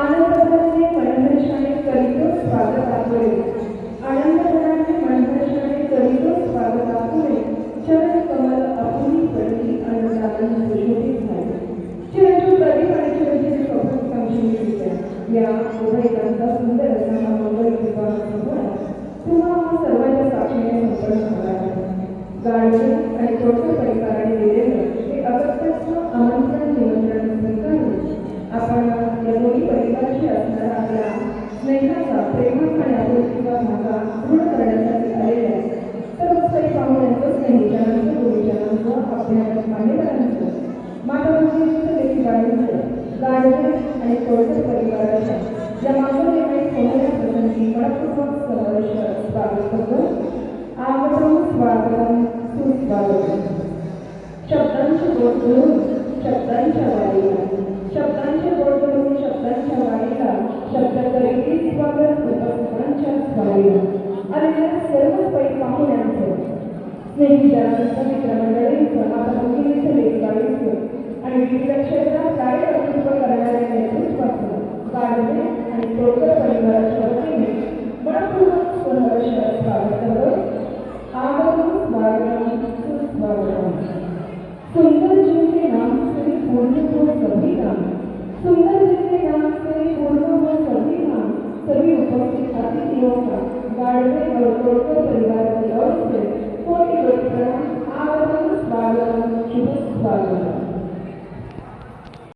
आनंदभराने मनहर्षाने करीतो स्वागतापुरे आनंदभराने मनहर्षाने करीतो स्वागतापुरे चरण कमल आपुनी पडली अनुदान सुशोभित झाले चिरंजीव प्रदीप आणि चिरंजीव शोभन कांक्षिणीच्या या उभयतांचा सुंदर असा हा मंगल विवाह सोहळा तुम्हा सर्वांच्या साक्षीने संपन्न झाला आहे. गाडगे आणि तोडकर परिवाराने दिलेलं हे अगत्याचं आमंत्रण निमंत्रण स्वीकारून आपण या दोन्ही परिवाराशी असणारा आपला स्नेहाचा प्रेमाचा आणि आपुलकीचा धागा दृढ करण्यासाठी आलेल्या सर्व काही पाहुण्यांचं स्नेहितांचं गुरुजनांचं आपल्या मान्यवरांचं माताभगिनींचं लेखीबाळींचं गाडगे आणि तोडकर परिवाराच्या या मागोनेमाई सोहळ्या प्रसंगी मनपूर्वक सहर्ष स्वागत करतो. आगतम स्वागतम सुस्वागतम. शब्दांचे बोट धरून शब्दांच्या वारीला शब्दांचे बोट धरून शब्दांच्या वारीला शब्द करीत स्वागत उपस्थितांच्या स्वारीला आलेल्या सर्व पै पाहुण्यांचं स्नेहितांचं मित्रमंडळींचं माताभगिनींचं लेखबाळींचं आणि विविध क्षेत्रात कार्यकर्तृत्व करणाऱ्या नेतृत्वाचं गाडगे आणि तोडकर परिवाराच्या वतीने मनपूर्वक सहर्ष स्वागत करतो. आगतम स्वागतम सुस्वागतम. सुंदर जिनके नाम से पूर्ण हो सभी काम सुंदर जिनके नाम से पूर्ण हो सभी काम सभी उपस्थित अतिथियों का गाड़वे और तोड़कर